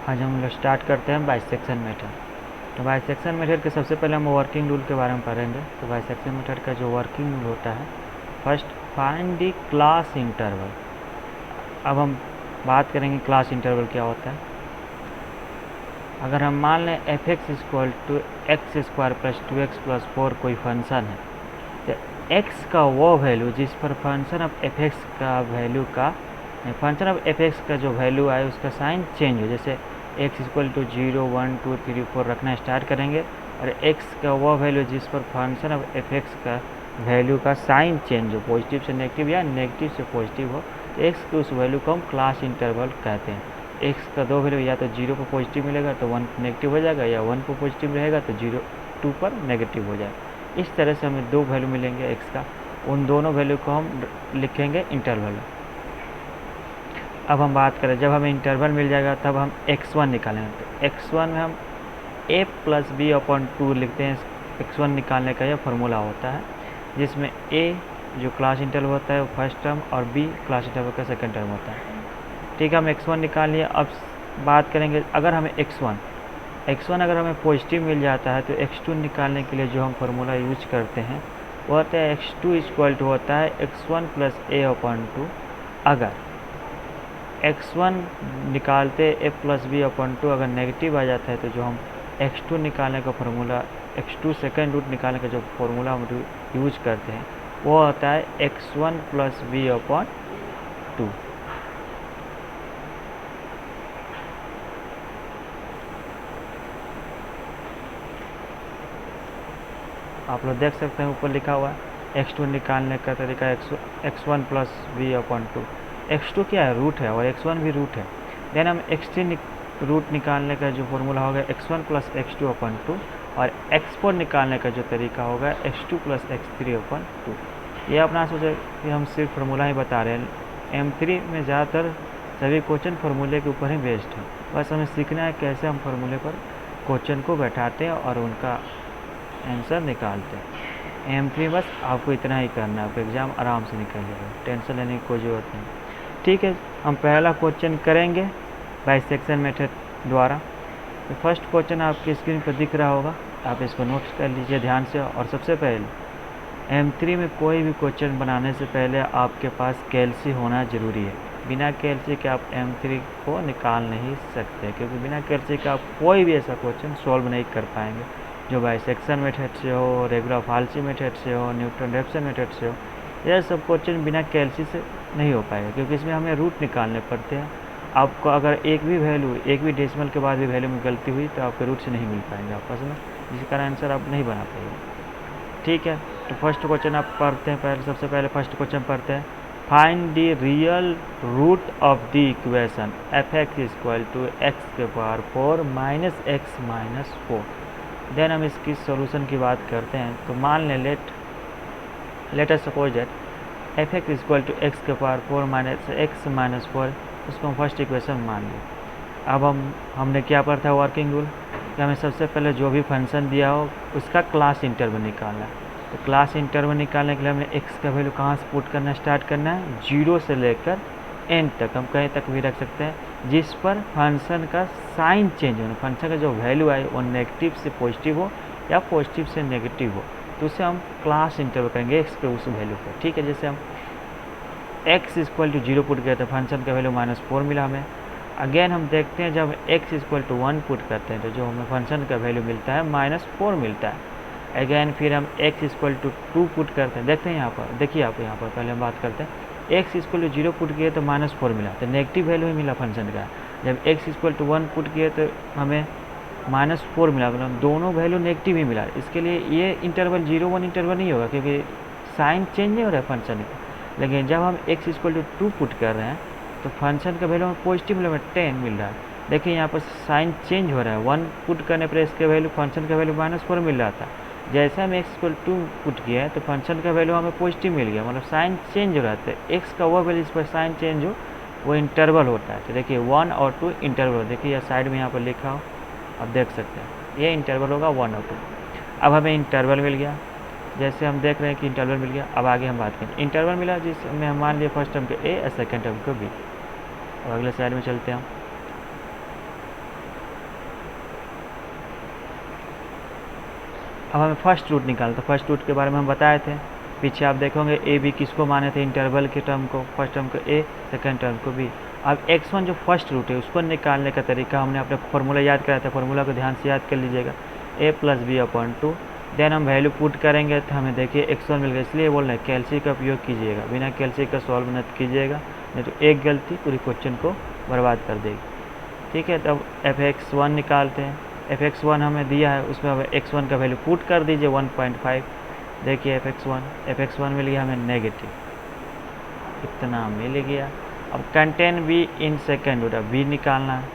आज हम लोग स्टार्ट करते हैं बाइसेक्शन मेथड। तो बाइसेक्शन मेथड के सबसे पहले हम वर्किंग रूल के बारे में पढ़ेंगे। तो बाइसेक्शन मेथड का जो वर्किंग रूल होता है, first find the class interval. अब हम बात करेंगे क्लास इंटरवल क्या होता है। अगर हम मान लें F x equal to X square plus 2x plus 4 कोई फंक्शन है, तो x का वो वैल्यू जिस पर फंक्शन ऑफ एफ एक्स का वैल्यू का फंक्शन ऑफ एफ एक्स का जो वैल्यू आए उसका साइन चेंज हो। जैसे x इक्वल टू 0 1 2 3 4 रखना स्टार्ट करेंगे और x का वो वैल्यू जिस पर फंक्शन ऑफ एफ एक्स का वैल्यू का साइन चेंज हो, पॉजिटिव से नेगेटिव या नेगेटिव से पॉजिटिव हो, तो x के उस वैल्यू को हम क्लास इंटरवल कहते हैं। x का दो वैल्यू या तो 0 पर पॉजिटिव मिलेगा तो 1 नेगेटिव हो जाएगा, या 1 पर पॉजिटिव रहेगा तो 0 2 पर नेगेटिव हो जाएगा। इस तरह से हमें दो वैल्यू मिलेंगे x का, उन दोनों वैल्यू को हम लिखेंगे इंटरवल। अब हम बात करें, जब हमें इंटरवल मिल जाएगा तब हम x1 निकालेंगे। तो x1 में हम a प्लस बी अपॉन 2 लिखते हैं। x1 निकालने का यह फार्मूला होता है, जिसमें a जो क्लास इंटरवल होता है वो फर्स्ट टर्म और b क्लास इंटरवल का सेकंड टर्म होता है। ठीक है, हम x1 निकाल लिए। अब बात करेंगे, अगर हमें x1 अगर हमें पॉजिटिव मिल जाता है तो x2 निकालने के लिए जो हम फार्मूला यूज करते हैं वो होता है x2 इक्वल टू होता है x1 प्लस a अपॉन 2। अगर x1 निकालते a प्लस बी अपॉन 2 अगर नेगेटिव आ जाता है तो जो हम x2 निकालने का फार्मूला, x2 सेकेंड रूट निकालने का जो फार्मूला हम यूज करते हैं वो होता है x1 प्लस बी अपॉन 2। आप लोग देख सकते हैं ऊपर लिखा हुआ है x2 निकालने का तरीका x1 plus B upon 2। x2 क्या है, रूट है, और x1 भी रूट है। देन हम x3 रूट निकालने का जो फार्मूला होगा x1 प्लस x2 अपॉन 2, और x4 निकालने का जो तरीका होगा x2 प्लस x3 अपॉन 2। ये अपना सोचे कि हम सिर्फ फार्मूला ही बता रहे हैं। M3 में ज़्यादातर सभी क्वेश्चन फार्मूले के ऊपर ही बेस्ड है, बस हमें सीखना है कैसे हम फार्मूले पर क्वेश्चन को बैठाते हैं और उनका आंसर निकालते हैं। M3 बस आपको इतना ही करना है, आपका एग्ज़ाम आराम से निकल जाएगा, टेंशन लेने की कोई ज़रूरत नहीं। ठीक है, हम पहला क्वेश्चन करेंगे बाइसेक्शन मेथड द्वारा। तो फर्स्ट क्वेश्चन आपकी स्क्रीन पर दिख रहा होगा, आप इसको नोट कर लीजिए ध्यान से। और सबसे पहले M3 में कोई भी क्वेश्चन बनाने से पहले आपके पास कैलसी होना ज़रूरी है। बिना कैलसी के आप M3 को निकाल नहीं सकते, क्योंकि बिना कैलसी का आप कोई भी ऐसा क्वेश्चन सॉल्व नहीं कर पाएंगे जो बाइसेक्शन मेथड से हो, रेगुलर फाल्सी मेथड से हो, न्यूटन रेफसन मेथड से हो। यह सब क्वेश्चन बिना कैलसी से नहीं हो पाएगा, क्योंकि इसमें हमें रूट निकालने पड़ते हैं। आपको अगर एक भी वैल्यू, एक भी डेसिमल के बाद भी वैल्यू में गलती हुई तो आपके रूट से नहीं मिल पाएंगे आपस में, जिसका आंसर आप नहीं बना पाएंगे। ठीक है, तो फर्स्ट क्वेश्चन आप पढ़ते हैं। पहले सबसे पहले फर्स्ट क्वेश्चन पढ़ते हैं। Find the real root of the equation f x equal to x के power 4 minus x minus 4। Then हम इसकी सॉल्यूशन की बात करते हैं। तो मान लें let us suppose that F x equal to x के पावर 4 माइनस एक्स माइनस 4, उसको हम फर्स्ट इक्वेशन मान लें। अब हमने क्या पढ़ा था वर्किंग रूल, कि हमें सबसे पहले जो भी फंक्शन दिया हो उसका क्लास इंटरवल निकालना है। तो क्लास इंटरवल निकालने के लिए हमें एक्स का वैल्यू कहाँ से पुट करना स्टार्ट करना है, 0 से लेकर एन तक, हम कहीं तक भी रख सकते हैं, जिस पर फंक्शन का साइन चेंज हो, फंक्शन का जो वैल्यू आए वो नेगेटिव से पॉजिटिव हो या पॉजिटिव से नेगेटिव हो, तो उसे हम क्लास इंटरवल करेंगे एक्स के उस वैल्यू पर। ठीक है, जैसे हम x इक्वल टू 0 पुट किया तो फंक्शन का वैल्यू -4 मिला हमें। अगेन हम देखते हैं जब x इक्वल टू 1 पुट करते हैं तो जो हमें फंक्शन का वैल्यू मिलता है -4 मिलता है। अगेन फिर हम x इक्वल टू 2 पुट करते हैं, देखते हैं यहाँ पर, देखिए आप यहाँ पर पहले हम बात करते हैं। x इक्वल टू 0 पुट किए तो -4 मिला, तो नेगेटिव वैल्यू ही मिला फंक्शन का। जब x इक्वल टू 1 पुट किए तो हमें -4 मिला, मतलब दोनों वैल्यू नेगेटिव ही मिला। इसके लिए ये इंटरवल 0-1 इंटरवल नहीं होगा, क्योंकि साइन चेंज नहीं हो रहा है फंक्शन का। लेकिन जब हम x इक्वल टू 2 पुट कर रहे हैं तो फंक्शन का वैल्यू हमें पॉजिटिव मिला, 10 मिल रहा है। देखिए यहाँ पर साइन चेंज हो रहा है, 1 पुट करने पर इसके वैल्यू, फंक्शन का वैल्यू -4 मिल रहा था। जैसे हम x इक्वल 2 पुट किया है तो फंक्शन का वैल्यू हमें पॉजिटिव मिल गया, मतलब साइन चेंज हो रहा है। तो x का वो वैल्यू इस पर साइन चेंज हो वो इंटरवल होता है। तो देखिए 1 और 2 इंटरवल, देखिए यह साइड में यहाँ पर लिखा हो, आप देख सकते हैं ये इंटरवल होगा 1 और 2। अब हमें इंटरवल मिल गया, जैसे हम देख रहे हैं कि इंटरवल मिल गया। अब आगे हम बात करें, इंटरवल मिला जिसमें हम मान लिए फर्स्ट टर्म को a और सेकेंड टर्म को b। अब अगले स्लाइड में चलते हैं। अब हमें फर्स्ट रूट निकालना, फर्स्ट रूट के बारे में हम बताए थे पीछे, आप देखोगे ए बी किसको माने थे, इंटरवल के टर्म को, फर्स्ट टर्म को ए, सेकेंड टर्म को बी। अब x1 जो फर्स्ट रूट है उसको निकालने का तरीका हमने अपने फॉर्मूला याद कराया था, फॉर्मूला को ध्यान से याद कर लीजिएगा, a plus B upon 2। Then हम वैल्यू पुट करेंगे तो हमें देखिए x1 मिल गया, इसलिए बोल रहे हैं कैल्सी का उपयोग कीजिएगा, बिना कैल्सी का सॉल्व मत कीजिएगा, नहीं तो एक गलती पूरी क्वेश्चन को बर्बाद कर देगी। ठीक है, तब fx1 निकालते हैं। fx1 हमें दिया है, उसमें हमें x1 का वैल्यू पुट कर दीजिए 1.5। देखिए fx1 मिल गया हमें नेगेटिव, इतना मिल गया। अब contain B in second order, B निकालना है।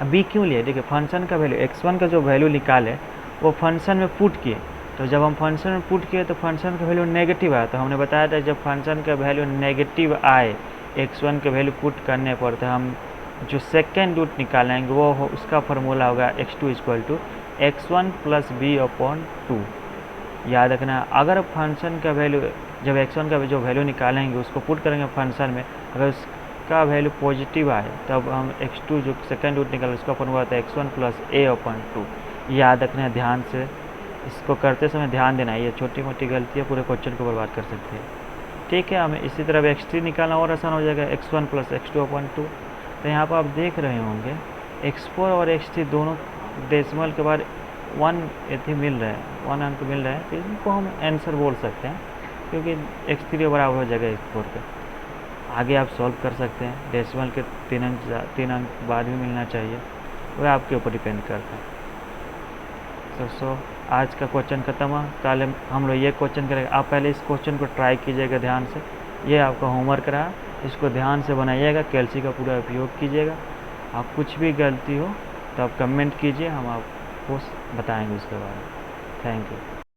अब बी क्यों लिए, देखिए फंक्शन का वैल्यू x1 का जो वैल्यू निकाले वो फंक्शन में पुट किए, तो जब हम फंक्शन में पुट किए तो फंक्शन का वैल्यू नेगेटिव आया, तो हमने बताया था जब फंक्शन का वैल्यू नेगेटिव आए x1 के वैल्यू पुट करने पर, तो हम जो सेकेंड रूट निकालेंगे वो उसका फार्मूला होगा x2 equal to x1 plus B upon 2। याद रखना, अगर फंक्शन का वैल्यू जब x1 का जो वैल्यू निकालेंगे उसको पुट करेंगे फंक्शन में, अगर उसका वैल्यू पॉजिटिव आए तब हम x2 जो सेकेंड रूट निकाले उसका फॉर्मूला होता है x1 प्लस a अपॉन 2। याद रखना, ध्यान से इसको करते समय ध्यान देना, ये छोटी मोटी गलतियाँ पूरे क्वेश्चन को बर्बाद कर सकती है। ठीक है, हमें इसी तरह x3 निकालना और आसान हो जाएगा, x1 प्लस x2 अपॉन 2। तो यहाँ पर आप देख रहे होंगे x4 और x3 दोनों डेसिमल के बाद 1 एथी मिल रहा है, 1 अंक मिल रहा है, तो इनको हम आंसर बोल सकते हैं, क्योंकि x3 बराबर हो जाएगा x4 के। आगे आप सॉल्व कर सकते हैं, डेसिमल के 3 अंक बाद भी मिलना चाहिए, वह आपके ऊपर डिपेंड करता है। सो आज का क्वेश्चन खत्म हुआ, कल हम लोग ये क्वेश्चन करेंगे। आप पहले इस क्वेश्चन को ट्राई कीजिएगा ध्यान से, ये आपका होमवर्क रहा, इसको ध्यान से बनाइएगा, कैल्सी का पूरा उपयोग कीजिएगा। आप कुछ भी गलती हो तो आप कमेंट कीजिए, हम आपको बताएंगे उसके बारे में। Thank you.